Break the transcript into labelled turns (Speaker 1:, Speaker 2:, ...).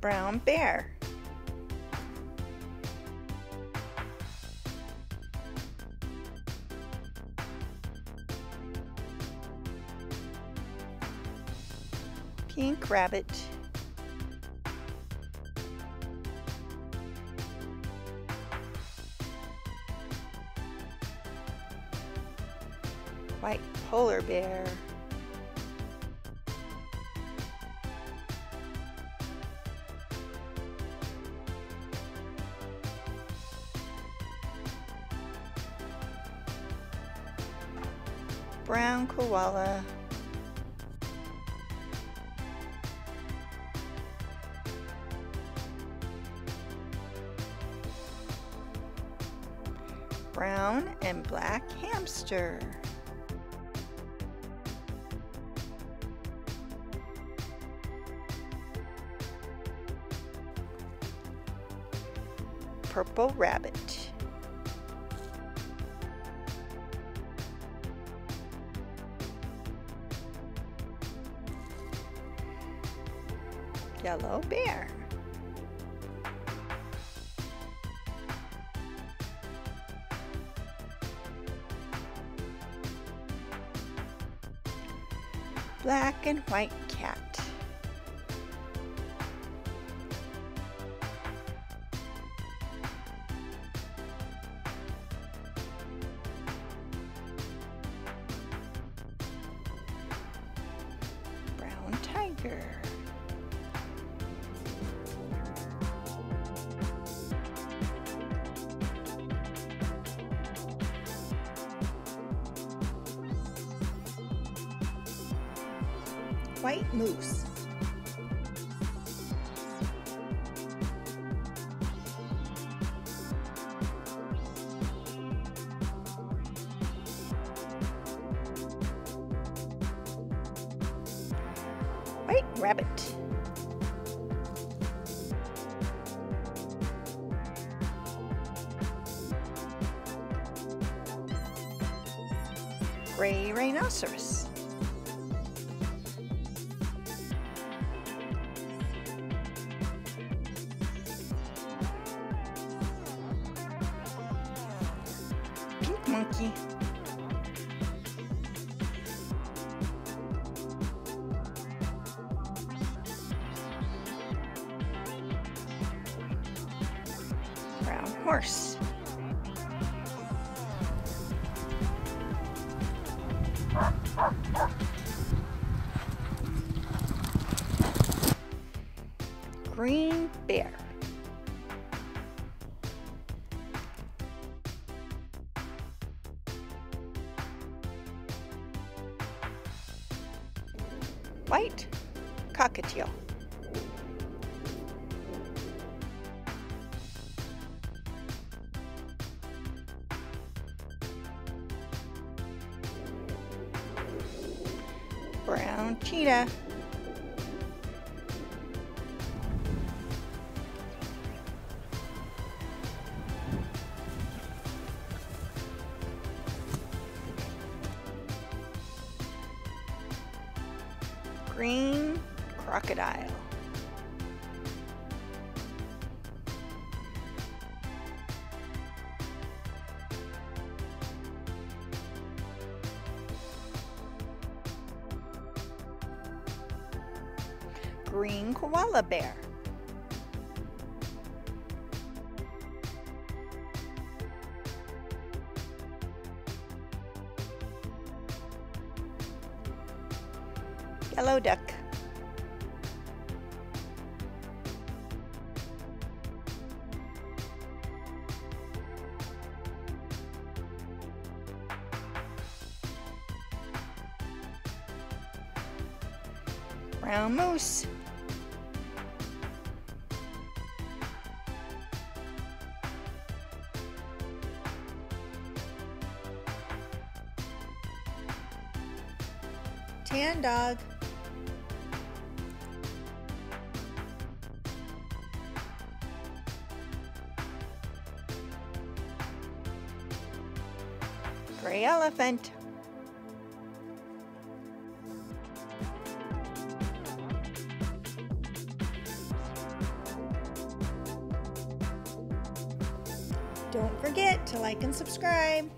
Speaker 1: Brown bear. Pink rabbit. White polar bear. Brown koala. Brown and black hamster. Purple rabbit. Yellow bear. Black and white cat. Brown tiger. White moose. White rabbit. Gray rhinoceros. Pink monkey. Brown horse. Green bear. White cockatiel. Brown cheetah. Green crocodile. Green koala bear. Yellow duck. Brown moose. Tan dog. Gray elephant. Don't forget to like and subscribe.